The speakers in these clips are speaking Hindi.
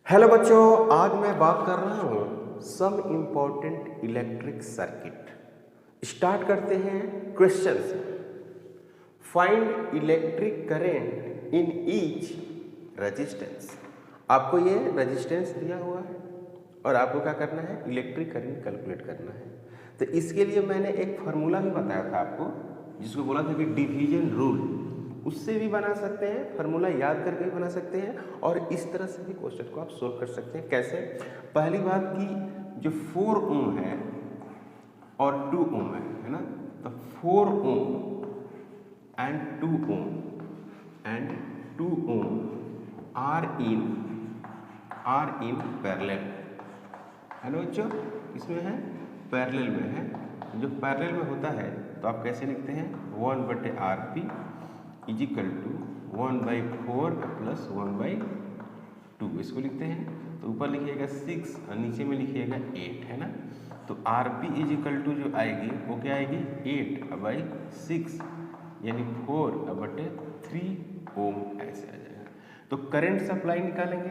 हेलो बच्चों, आज मैं बात कर रहा हूँ some important electric circuit. Start करते हैं क्वेश्चन से। Find electric current in each resistance. आपको ये रेजिस्टेंस दिया हुआ है और आपको क्या करना है, इलेक्ट्रिक करंट कैलकुलेट करना है। तो इसके लिए मैंने एक फार्मूला भी बताया था आपको, जिसको बोला था कि डिवीजन रूल। उससे भी बना सकते हैं, फार्मूला याद करके भी बना सकते हैं, और इस तरह से भी क्वेश्चन को आप सोल्व कर सकते हैं। कैसे? पहली बात की जो 4 ओम है और 2 ओम है ना, तो 4 ohm and 2 ohm are in parallel है ना बच्चों। इसमें है पैरेलल में है। जो पैरेलल में होता है तो आप कैसे लिखते हैं, 1/RP इजिकल टू 1/4 प्लस 1/2 इसको लिखते हैं। तो ऊपर लिखिएगा 6 और नीचे में लिखिएगा 8 है ना। तो RP इजिकल टू जो आएगी वो क्या आएगी, 8/6 यानी 4/3 ओम ऐसे आ जाएगा। तो करंट सप्लाई निकालेंगे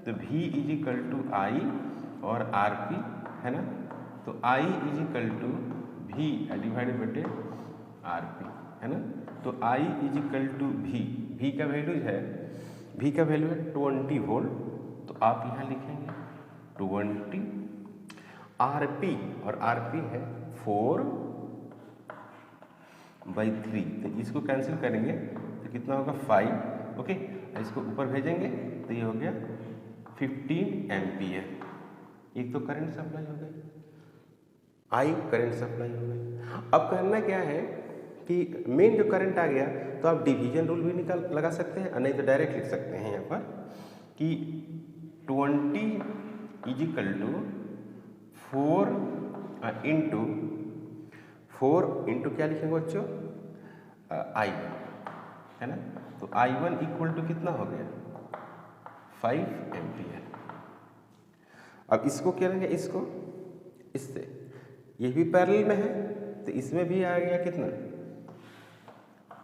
तो V इजिकल टू I और RP है ना। तो I is equal to V divided बटे RP है ना। तो I इजिकल टू V का वैल्यू है, V का वैल्यू है 20 वोल्ट। तो आप यहाँ लिखेंगे 20 RP, और RP है 4/3। तो इसको कैंसिल करेंगे तो कितना होगा 5। ओके, इसको ऊपर भेजेंगे तो ये हो गया 15 एम्पियर। एक तो करंट सप्लाई हो गई, I करंट सप्लाई हो गई। अब करना क्या है कि मेन जो करंट आ गया तो आप डिवीजन रूल भी लगा सकते हैं, नहीं तो डायरेक्ट लिख सकते हैं यहाँ पर कि 20 इजिकल टू 4 इंटू क्या लिखेंगे बच्चों, I1 है ना। तो I1 इक्वल टू कितना हो गया, 5 एम्पियर। अब इसको क्या करेंगे, इसको इससे, ये भी पैरेलल में है तो इसमें भी आ गया कितना,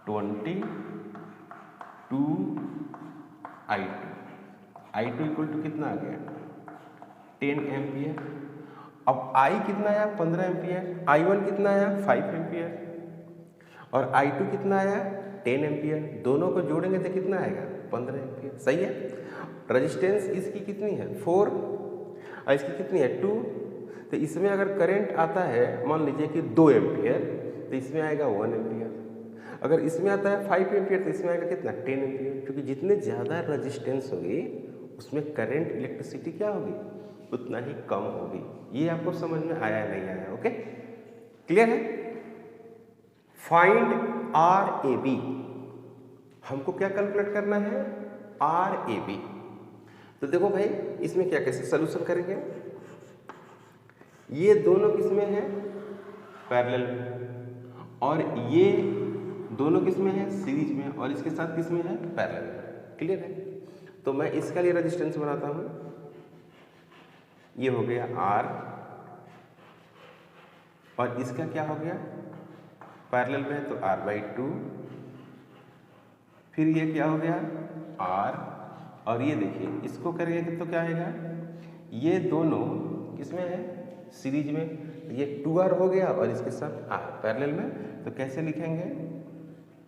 20 2 I2 इक्वल टू कितना आ गया, 10 एम्पियर। अब I कितना आया, 15 एम्पियर। I1 कितना आया, 5 एम्पियर। और I2 कितना आया, 10 एम्पियर। दोनों को जोड़ेंगे तो कितना आएगा, 15 एम्पियर। सही है। रेजिस्टेंस इसकी कितनी है, 4, और इसकी कितनी है, 2। तो इसमें अगर करंट आता है मान लीजिए कि 2 एम्पियर तो इसमें आएगा 1 एम्पियर। अगर इसमें आता है 5 एम्पियर तो इसमें आएगा कितना, 10 एम्पियर। क्योंकि जितने ज़्यादा रेजिस्टेंस होगी उसमें करंट इलेक्ट्रिसिटी क्या होगी, उतना ही कम होगी। ये आपको समझ में आया नहीं आया? ओके, क्लियर है। Find RAB। हमको क्या कैलकुलेट करना है, RAB। तो देखो भाई, इसमें क्या कैसे सोल्यूशन करेंगे, ये दोनों किसमें है, पैरेलल में, और ये दोनों किसमें है, सीरीज में, और इसके साथ किसमें है, पैरेलल में। क्लियर है। तो मैं इसका लिए रेजिस्टेंस बनाता हूं। ये हो गया R, और इसका क्या हो गया, पैरेलल में तो R/2। फिर ये क्या हो गया, R, और ये देखिए इसको करेंगे तो क्या आएगा, ये दोनों किसमें है, सीरीज में। ये 2R हो गया और इसके साथ R पैरेलल में। तो कैसे लिखेंगे,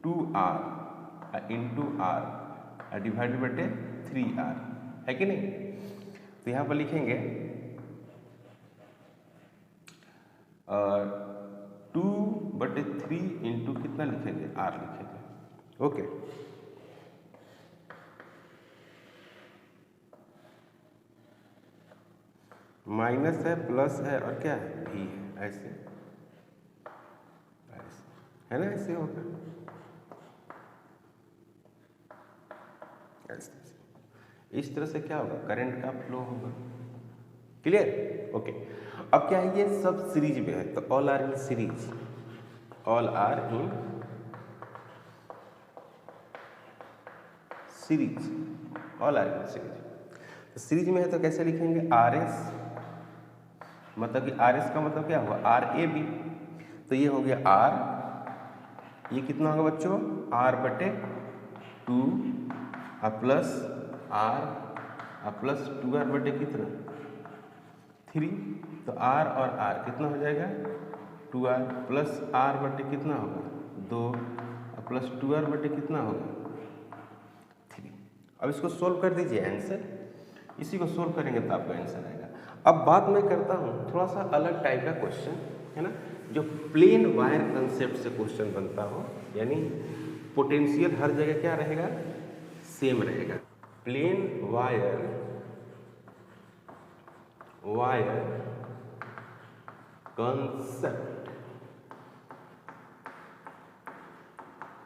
2R इंटू R डिवाइडेड बटे 3R, है कि नहीं। तो यहाँ पर लिखेंगे 2/3 इंटू कितना लिखेंगे, R लिखेंगे। ओके, माइनस है, प्लस है, और क्या है, भी है। ऐसे है ना, ऐसे होगा, ऐसे। इस तरह से क्या होगा, करंट का फ्लो होगा। क्लियर। ओके, अब क्या है, ये सब सीरीज में है तो all are in series, all are in series, all are in series. तो सीरीज में है तो कैसे लिखेंगे, RS, मतलब कि RS का मतलब क्या हुआ, RAB। तो ये हो गया R, ये कितना होगा बच्चों, R/2 प्लस R और प्लस 2r बटे कितना 3, तो r और r कितना हो जाएगा 2r प्लस r बटे कितना होगा 2 और प्लस 2r बटे कितना होगा 3। अब इसको सोल्व कर दीजिए, आंसर इसी को सोल्व करेंगे तो आपका आंसर आएगा। अब बात मैं करता हूँ थोड़ा सा अलग टाइप का क्वेश्चन, है ना, जो प्लेन वायर कंसेप्ट से क्वेश्चन बनता हो, यानी पोटेंशियल हर जगह क्या रहेगा सेम रहेगा। Plain wire concept,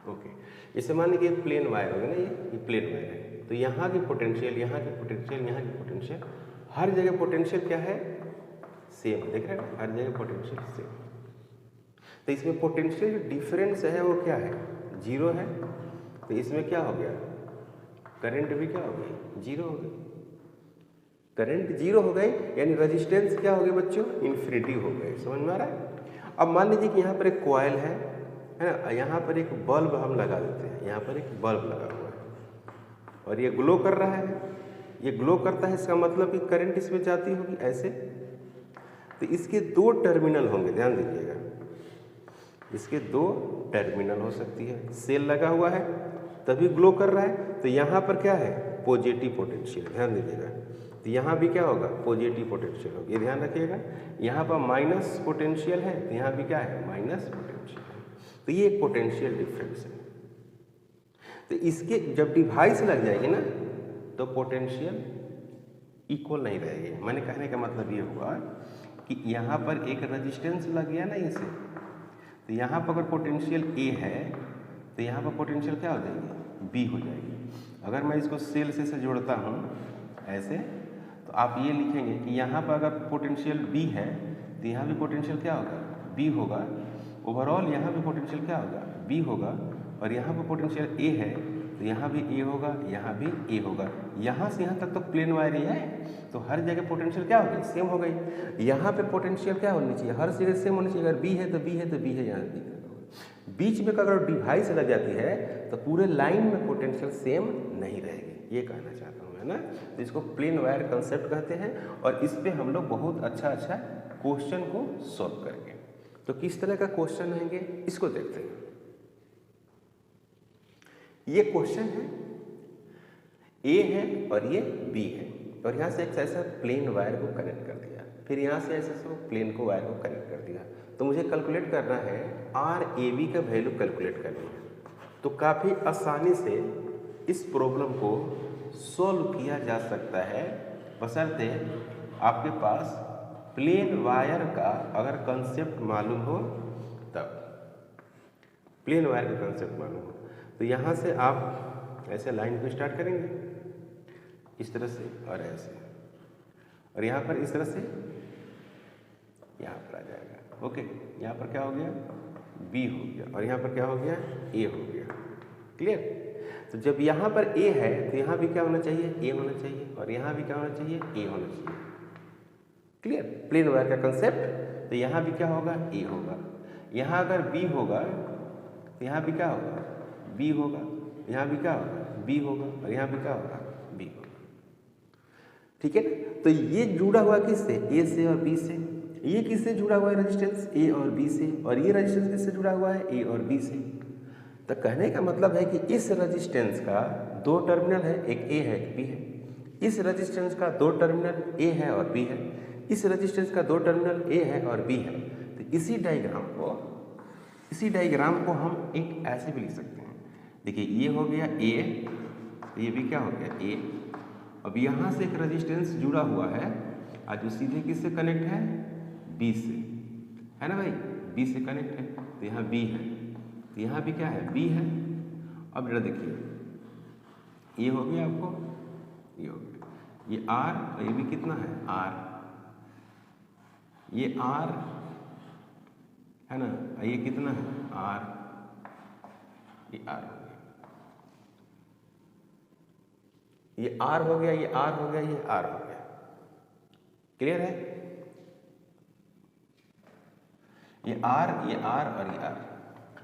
okay. जैसे मान लीजिए प्लेन वायर होगा ना, ये प्लेन वायर है, तो यहाँ की पोटेंशियल, यहाँ की पोटेंशियल, यहाँ की पोटेंशियल, हर जगह पोटेंशियल क्या है सेम, देख रहे हैं हर जगह पोटेंशियल सेम। तो इसमें पोटेंशियल डिफरेंस है वो क्या है 0 है, तो इसमें क्या हो गया करंट भी क्या हो गई 0 हो गई, करंट 0 हो गई, यानी रेजिस्टेंस क्या हो गई बच्चों इन्फिनिटी हो गए। समझ में आ रहा है। अब मान लीजिए कि यहाँ पर एक कॉइल है ना, यहाँ पर एक बल्ब हम लगा देते हैं, यहाँ पर एक बल्ब लगा हुआ है और ये ग्लो कर रहा है, ये ग्लो करता है, इसका मतलब कि करंट इसमें जाती होगी ऐसे। तो इसके 2 टर्मिनल होंगे, ध्यान दीजिएगा, इसके 2 टर्मिनल हो सकती है, सेल लगा हुआ है तभी ग्लो कर रहा है, तो यहाँ पर क्या है पॉजिटिव पोटेंशियल, ध्यान दीजिएगा। तो यहाँ भी क्या होगा पॉजिटिव पोटेंशियल होगा, ये ध्यान रखिएगा। यहाँ पर माइनस पोटेंशियल है, तो यहाँ भी क्या है माइनस पोटेंशियल है, तो ये एक पोटेंशियल डिफरेंस है। तो इसके जब डिवाइस लग जाएगी ना तो पोटेंशियल इक्वल नहीं रहेगी। मैंने कहने का मतलब ये हुआ कि यहाँ पर एक रेजिस्टेंस लग गया ना इसे, तो यहाँ पर अगर पोटेंशियल A है तो यहाँ पर पोटेंशियल क्या हो जाएगी B हो जाएगी। अगर मैं इसको सेल से जोड़ता हूँ ऐसे, तो आप ये लिखेंगे कि यहाँ पर अगर पोटेंशियल B है तो यहाँ भी पोटेंशियल क्या होगा B होगा, ओवरऑल यहाँ भी पोटेंशियल क्या होगा B होगा, और यहाँ पर पोटेंशियल A है तो यहाँ भी A होगा, यहाँ भी A होगा। यहाँ से यहाँ तक तो प्लेन वायर ही है, तो हर जगह पोटेंशियल क्या हो गई सेम हो गई। यहाँ पे पोटेंशियल क्या होनी चाहिए हर जगह सेम होनी चाहिए, अगर B है तो B है तो B है, यहाँ B है। बीच में अगर डिवाइस लग जाती है तो पूरे लाइन में पोटेंशियल सेम नहीं रहेगी, ये कहना चाहता हूँ, है ना। तो इसको प्लेन वायर कंसेप्ट कहते हैं और इस पे हम लोग बहुत अच्छा क्वेश्चन को सॉल्व करेंगे। तो किस तरह का क्वेश्चन आएंगे इसको देखते हैं। ये क्वेश्चन है A है और ये B है, और यहाँ से एक ऐसा प्लेन वायर को कनेक्ट कर दिया, फिर यहाँ से ऐसे प्लेन को वायर को कनेक्ट कर दिया। तो मुझे कैलकुलेट करना है RAB का वैल्यू कैलकुलेट करनी है। तो काफ़ी आसानी से इस प्रॉब्लम को सॉल्व किया जा सकता है, बशर्ते आपके पास प्लेन वायर का अगर कंसेप्ट मालूम हो तब, प्लेन वायर का कंसेप्ट मालूम हो। तो यहाँ से आप ऐसे लाइन को स्टार्ट करेंगे इस तरह से और ऐसे, और यहाँ पर इस तरह से यहाँ पर आ जाएगा, ओके। यहाँ पर क्या हो गया B हो गया, और यहाँ पर क्या हो गया A हो गया, क्लियर। तो जब यहाँ पर A है तो यहाँ भी क्या होना चाहिए A होना चाहिए, और यहाँ भी क्या होना चाहिए A होना चाहिए, क्लियर। प्लेन वायर का कंसेप्ट, तो यहाँ भी क्या होगा A होगा। यहाँ अगर B होगा तो यहाँ भी क्या होगा B होगा, यहाँ भी क्या होगा B होगा, और यहाँ भी क्या होगा B होगा, ठीक है ना। तो ये जुड़ा हुआ किससे A से और B से, ये किससे जुड़ा हुआ है रेजिस्टेंस A और B से, और ये रेजिस्टेंस किससे जुड़ा हुआ है A और B से। तो कहने का मतलब है कि इस रेजिस्टेंस का 2 टर्मिनल है, एक A है एक B है। इस रेजिस्टेंस का 2 टर्मिनल A है और B है, इस रेजिस्टेंस का 2 टर्मिनल A है और B है। तो इसी डायग्राम को हम एक ऐसे भी लिख सकते हैं, देखिए ये हो गया A, ये भी क्या हो गया A। अब यहाँ से एक रेजिस्टेंस जुड़ा हुआ है, आज जो सीधे किससे कनेक्ट है B से, है ना भाई, B से कनेक्ट है, तो यहाँ B है, तो यहाँ भी क्या है B है। अब जरा देखिए ये हो गया आपको, ये हो गया, ये R और ये भी कितना है R, ये R है ना, ये कितना है R, ये R हो गया, ये R हो गया, ये R हो गया, ये R हो गया, क्लियर है। ये R, ये R और ये R,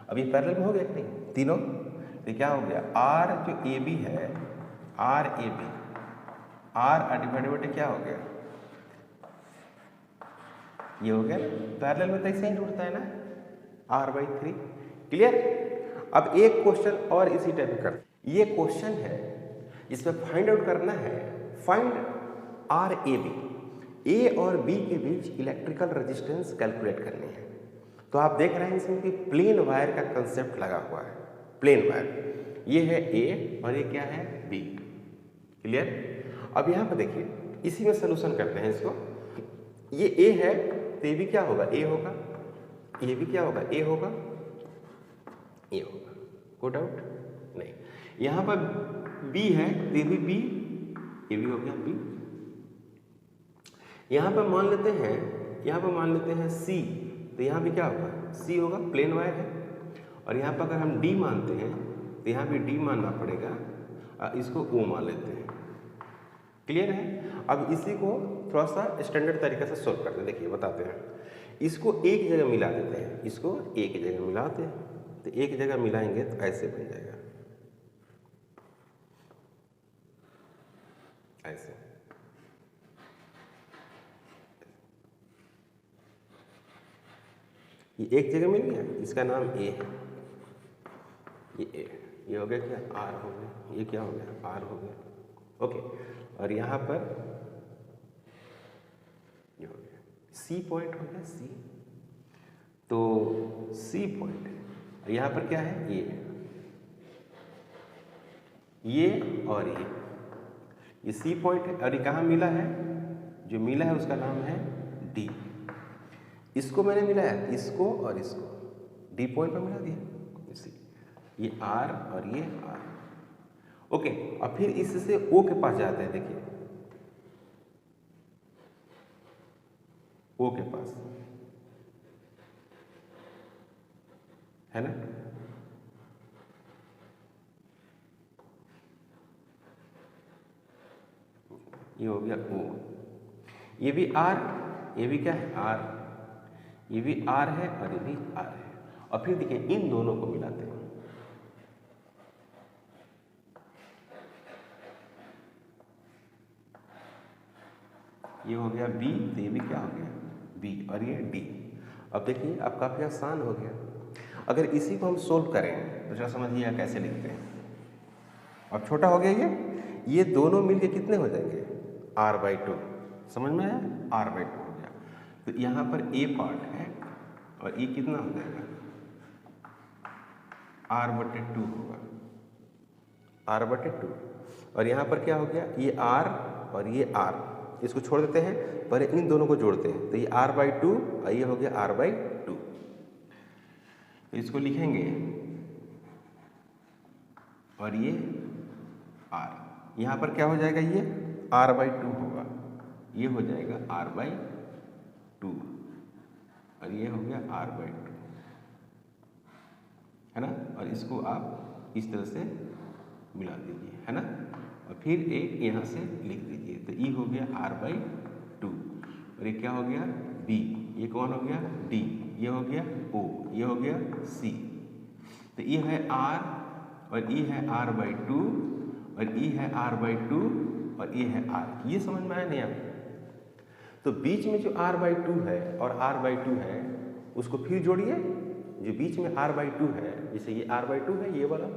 अब ये पैरेलल में हो गया नहीं तीनों, तो क्या हो गया R जो AB है, RAB आर डिवाइडेड बटे क्या हो गया, ये हो गया ना, पैरेलल में तो ऐसे ही जुड़ता है ना, r/3। क्लियर। अब एक क्वेश्चन और इसी टाइप का कर, ये क्वेश्चन है इसमें फाइंड आउट करना है, फाइंड RAB, ए और बी के बीच इलेक्ट्रिकल रेजिस्टेंस कैलकुलेट करनी है। तो आप देख रहे हैं इसमें कि प्लेन वायर का कंसेप्ट लगा हुआ है, प्लेन वायर, ये है ए और ये क्या है बी। क्लियर। अब यहाँ पर देखिए इसी में सोल्यूशन करते हैं इसको, ये ए है तो ये भी क्या होगा, ए होगा, ये भी क्या होगा, ए होगा, ये होगा, कोई डाउट नहीं। यहाँ पर बी है तो ये भी बी, ये भी हो गया बी। यहाँ पर मान लेते हैं, यहाँ पर मान लेते हैं सी, तो यहाँ भी क्या होगा, सी होगा, प्लेन वायर है। और यहाँ पर अगर हम डी मानते हैं तो यहाँ भी डी मानना पड़ेगा, इसको ओ मान लेते हैं। क्लियर है। अब इसी को थोड़ा सा स्टैंडर्ड तरीके से सोल्व करते हैं, देखिए बताते हैं। इसको एक जगह मिला देते हैं, इसको एक जगह मिलाते हैं, तो एक जगह मिलाएंगे तो ऐसे बन जाएगा, ऐसे। ये एक जगह मिल गया, इसका नाम ए है, ये ए, ये हो गया क्या, आर हो गया, ये क्या हो गया, आर हो गया। ओके। और यहाँ पर ये हो गया सी पॉइंट हो गया, सी, तो सी पॉइंट है। यहाँ पर क्या है, ये और ये सी पॉइंट है। और ये कहाँ मिला है, जो मिला है उसका नाम है डी। इसको मैंने मिलाया, इसको और इसको डी पॉइंट पर मिला दिया, इसी, ये आर और ये आर। ओके। अब फिर इससे ओ के पास जाते हैं, देखिए ओ के पास है ना, ये हो गया ओ, ये भी आर, ये भी क्या है आर, ये भी आर है और ये भी आर है। और फिर देखिए इन दोनों को मिलाते हैं, ये हो गया बी, तो ये भी क्या हो गया बी, और ये डी। अब देखिए अब काफ़ी आसान हो गया। अगर इसी को हम सोल्व करें तो जरा समझिए कैसे लिखते हैं। अब छोटा हो गया ये दोनों मिलके कितने हो जाएंगे, r/2, समझ में आया, r/2 हो गया। तो यहाँ पर ए पार्ट है और ये कितना हो जाएगा, r/2 होगा, r/2। और यहाँ पर क्या हो गया, ये r और ये r, इसको छोड़ देते हैं, पर इन दोनों को जोड़ते हैं, तो ये r/2 और ये हो गया r/2। तो इसको लिखेंगे और ये r, यहाँ पर क्या हो जाएगा, ये r/2 होगा, ये हो जाएगा r/2 और ये हो गया r/2, है ना। और इसको आप इस तरह से मिला दीजिए, है ना। और फिर एक यहाँ से लिख दीजिए, तो ई हो गया r/2 और ये क्या हो गया b, ये कौन हो गया d, ये हो गया o, ये हो गया c। तो ये है r और ये है r/2 और ये है r/2 और ये है r। ये समझ में आया नहीं आपको। तो बीच में जो r/2 है और r/2 है उसको फिर जोड़िए, जो बीच में r/2 है, जैसे ये r/2 है, ये वाला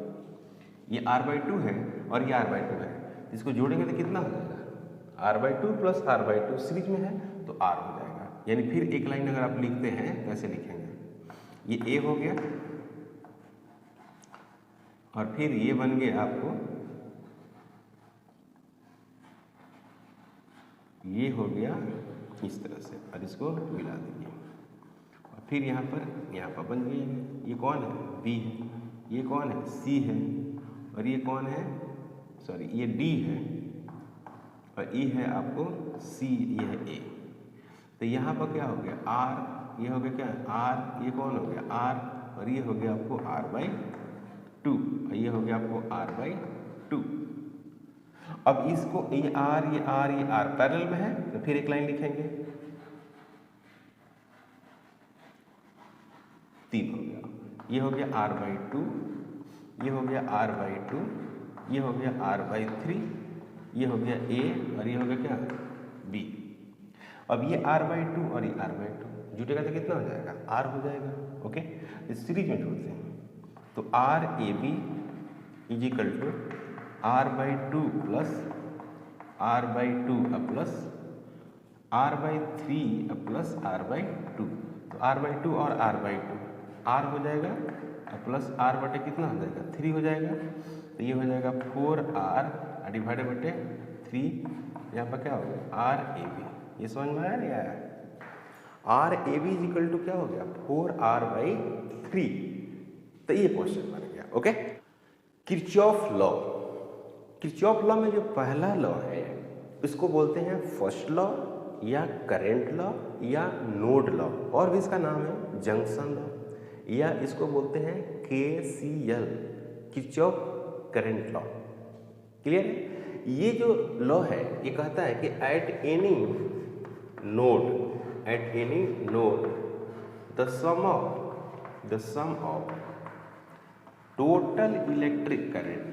ये r/2 है और ये r/2 है, इसको जोड़ेंगे तो कितना हो जाएगा, r/2 प्लस r/2 सीरीज में है तो r हो जाएगा। यानी फिर एक लाइन अगर आप लिखते हैं तो ऐसे लिखेंगे, ये a हो गया और फिर ये बन गया आपको, ये हो गया इस तरह से, और इसको मिला दीजिए और फिर यहाँ पर बन गया, ये कौन है b है, ये कौन है c है और ये कौन है, सॉरी ये d है और e है आपको c, ये है a। तो यहाँ पर क्या हो गया r, ये हो गया क्या r, ये कौन हो गया r और ये हो गया आपको r/2 और ये हो गया आपको r/2। अब इसको ये r पैरेलल में है तो फिर एक लाइन लिखेंगे, 3 हो गया, ये हो गया r/2, ये हो गया r/2, ये हो गया r/3 ये हो गया ए और ये हो गया क्या बी। अब ये r/2 और ये r/2 जुटेगा तो कितना हो जाएगा r हो जाएगा। ओके, इस सीरीज में जोड़ते हैं तो RAB is equal to r/2 plus r/2 plus r/3 plus r/2। तो r/2 और r/2 r हो जाएगा प्लस r बटे कितना हो जाएगा 3 हो जाएगा। तो ये हो जाएगा 4r डिवाइडेड बटे 3, यहाँ पर क्या हो गया RAB। ये समझ में आया नहीं आया? RAB इज इक्वल टू क्या हो गया 4r/3। तो ये क्वेश्चन बन गया। Okay, Kirchhoff law. Kirchhoff law में जो पहला लॉ है इसको बोलते हैं फर्स्ट लॉ या करंट लॉ या नोड लॉ, और भी इसका नाम है जंक्शन लॉ, या इसको बोलते हैं KCL, Kirchhoff current law. Clear है? ये जो लॉ है ये कहता है कि at any node the sum of total electric current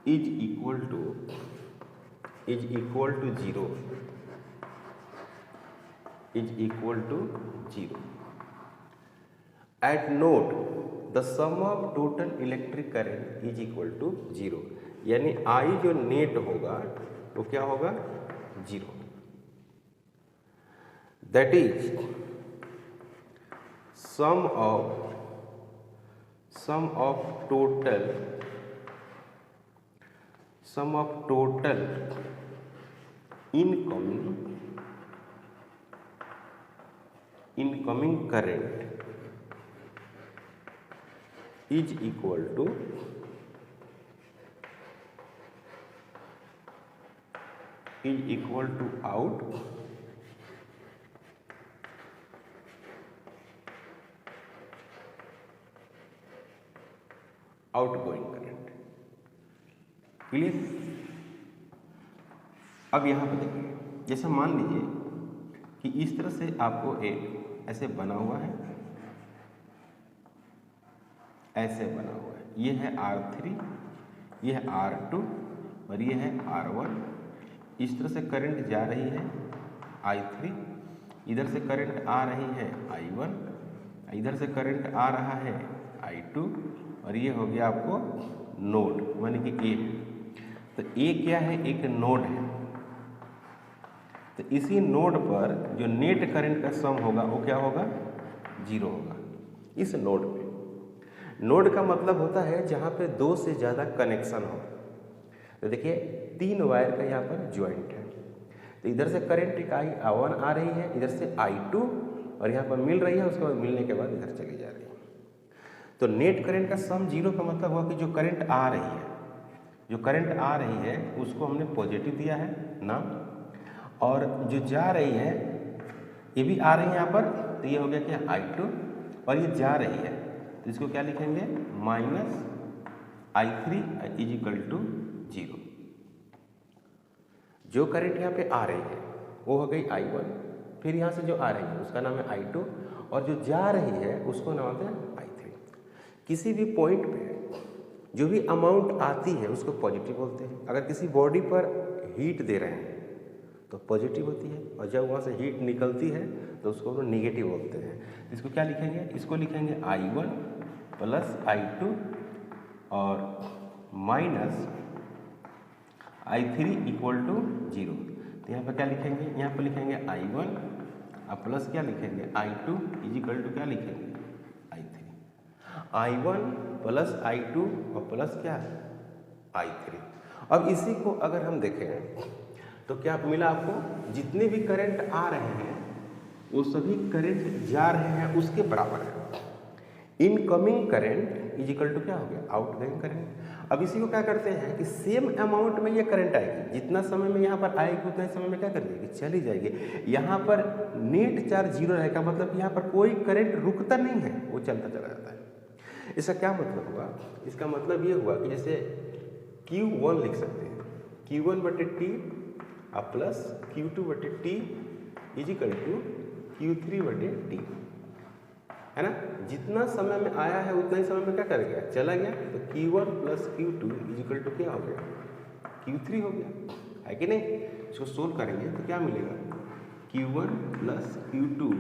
is equal to 0 at node the sum of total electric current is equal to 0। यानी I जो नेट होगा वो क्या होगा 0। That is sum of total incoming current is equal to outgoing current. Clear? अब यहाँ पर देखिए, जैसा मान लीजिए कि इस तरह से आपको एक ऐसे बना हुआ है, ऐसे बना हुआ है, ये है R3, ये है R2 और ये है R1। इस तरह से करंट जा रही है I3, इधर से करंट आ रही है I1, इधर से करंट आ रहा है I2, और ये हो गया आपको नोड माने कि ए। तो ए क्या है, एक नोड है। तो इसी नोड पर जो नेट करंट का सम होगा वो क्या होगा 0 होगा इस नोड पे। नोड का मतलब होता है जहाँ पे दो से ज़्यादा कनेक्शन हो। तो देखिए 3 वायर का यहाँ पर ज्वाइंट है, तो इधर से करंट एक I1 आ रही है, इधर से I2 और यहाँ पर मिल रही है, उसके बाद मिलने के बाद इधर चली जा रही है। तो नेट करंट का सम 0 का मतलब हुआ कि जो करंट आ रही है उसको हमने पॉजिटिव दिया है ना, और जो जा रही है ये भी आ रही है यहाँ पर, तो ये हो गया क्या I2, और ये जा रही है तो इसको क्या लिखेंगे -I3 इज इक्वल टू 0। जो करंट यहाँ पे आ रही है वो हो गई I1, फिर यहाँ से जो आ रही है उसका नाम है I2, और जो जा रही है उसको नाम होता है I3। किसी भी पॉइंट पे जो भी अमाउंट आती है उसको पॉजिटिव बोलते हैं। अगर किसी बॉडी पर हीट दे रहे हैं तो पॉजिटिव होती है, और जब वहाँ से हीट निकलती है तो उसको हम निगेटिव बोलते हैं। इसको क्या लिखेंगे, इसको लिखेंगे I1 प्लस I2 और माइनस I3 इक्वल टू 0। तो यहाँ पर क्या लिखेंगे, यहाँ पर लिखेंगे I1 और प्लस क्या लिखेंगे I2 इज इक्वल टू क्या लिखेंगे I3। I1 प्लस I2 और प्लस क्या I3। अब इसी को अगर हम देखें तो क्या मिला आपको, जितने भी करंट आ रहे हैं वो सभी करंट जा रहे हैं उसके बराबर है। Incoming current is equal to क्या हो गया आउटगोइंग करंट। अब इसी को क्या करते हैं कि सेम अमाउंट में ये करंट आएगी, जितना समय में यहाँ पर आएगी उतना समय में क्या कर जाएगी चली जाएगी। यहाँ पर नेट चार्ज 0 रहेगा, मतलब यहाँ पर कोई करंट रुकता नहीं है, वो चलता चला जाता है। इसका क्या मतलब हुआ, इसका मतलब ये हुआ कि जैसे Q1 लिख सकते हैं, Q1 बटे T प्लस Q2 बटे T is equal to Q3/T, है ना। जितना समय में आया है उतना ही समय में क्या कर गया, चला गया। तो Q1 + Q2 is equal to क्या हो गया, Q3 हो गया, है कि नहीं। इसको सोल्व करेंगे तो क्या मिलेगा, Q1 + Q2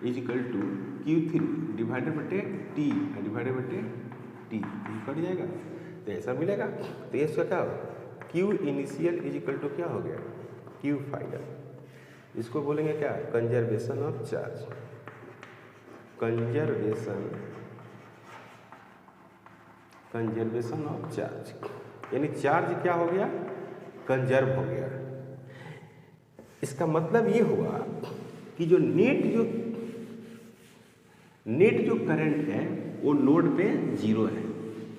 is equal to Q3/T डिवाइडेड/T, कट जाएगा तो ऐसा मिलेगा। तो ये इसका क्या होगा, Q initial is equal to क्या हो गया, Q फाइनल। इसको बोलेंगे क्या, conservation of charge, conservation of charge, यानी चार्ज क्या हो गया, कंजर्व हो गया। इसका मतलब ये हुआ कि जो नेट जो करंट है वो नोड पे 0 है।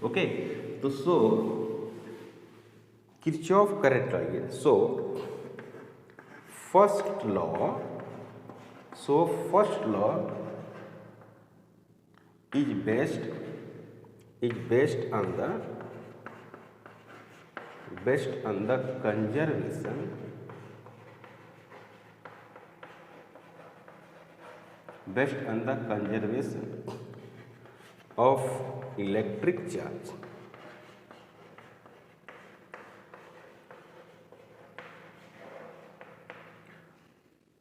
ओके, तो सो किरचॉफ करंट लॉ, ये so first law is based on the conservation of electric charge.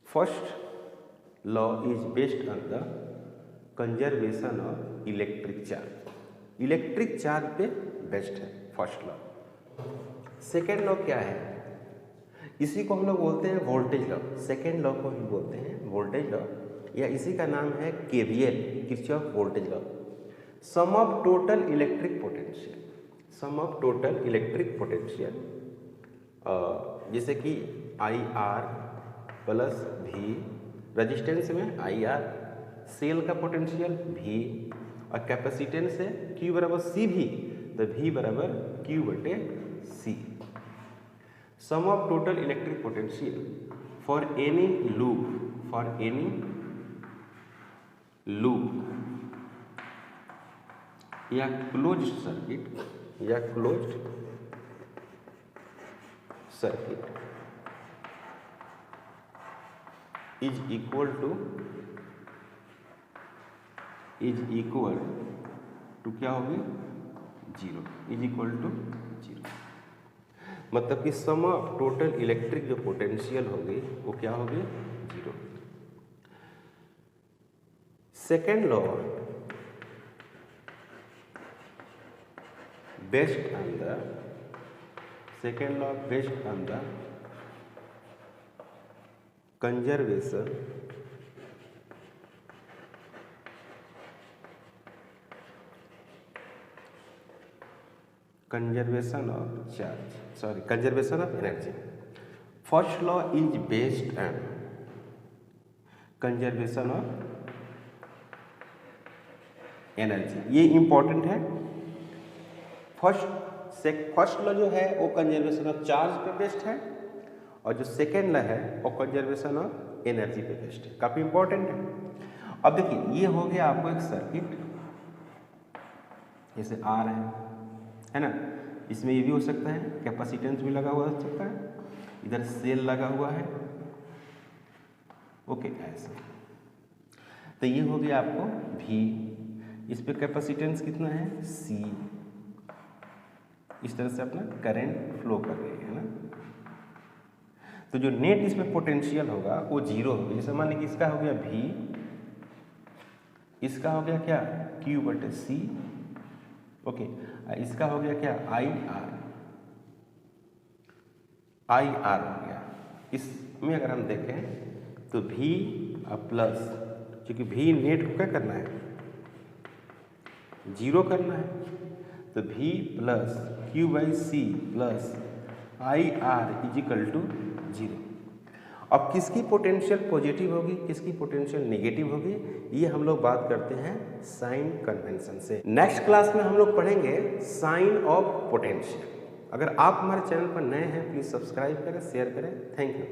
First law is based on the conservation of electric charge, electric charge पे बेस्ट है फर्स्ट लॉ। सेकेंड लॉ क्या है, इसी को हम लोग बोलते हैं वोल्टेज लॉ। सेकेंड लॉ को हम बोलते हैं वोल्टेज लॉ, या इसी का नाम है KVL, Kirchhoff voltage law. Sum of total electric potential, जैसे कि IR + V, रेजिस्टेंस में IR, सेल का पोटेंशियल V, और कैपेसिटेंस है Q = CV, तो V = Q/C। Sum of total electric potential for any loop या closed circuit is equal to क्या होगी, 0, इज इक्वल टू 0। मतलब कि सम ऑफ टोटल इलेक्ट्रिक जो पोटेंशियल होगी वो क्या होगी, 0। Second law based on the conservation of energy. First law is based on conservation of energy, ये इंपॉर्टेंट है। फर्स्ट लॉ जो है वो कंजर्वेशन ऑफ चार्ज पे बेस्ड है, और जो सेकेंड लॉ है वो कंजर्वेशन ऑफ एनर्जी पे बेस्ड है, काफ़ी इंपॉर्टेंट है। अब देखिए ये हो गया आपको एक सर्किट, जैसे R है ना, इसमें ये भी हो सकता है, कैपेसिटेंस भी लगा हुआ हो सकता है, इधर सेल लगा हुआ है। ओके, ऐसे तो ये हो गया आपको V, इस पे कैपेसिटेंस कितना है, C। इस तरह से अपना करंट फ्लो कर रही है ना। तो जो नेट इसमें पोटेंशियल होगा वो 0 होगा। जैसे मान लीजिए इसका हो गया V, इसका हो गया क्या, Q/C। ओके, इसका हो गया क्या, IR हो गया। इसमें अगर हम देखें तो V प्लस, क्योंकि V नेट को क्या करना है, 0 करना है, तो V + Q/C + IR = 0। अब किसकी पोटेंशियल पॉजिटिव होगी, किसकी पोटेंशियल नेगेटिव होगी, ये हम लोग बात करते हैं साइन कन्वेंशन से। नेक्स्ट क्लास में हम लोग पढ़ेंगे साइन ऑफ पोटेंशियल। अगर आप हमारे चैनल पर नए हैं प्लीज़ सब्सक्राइब करें, शेयर करें। Thank you.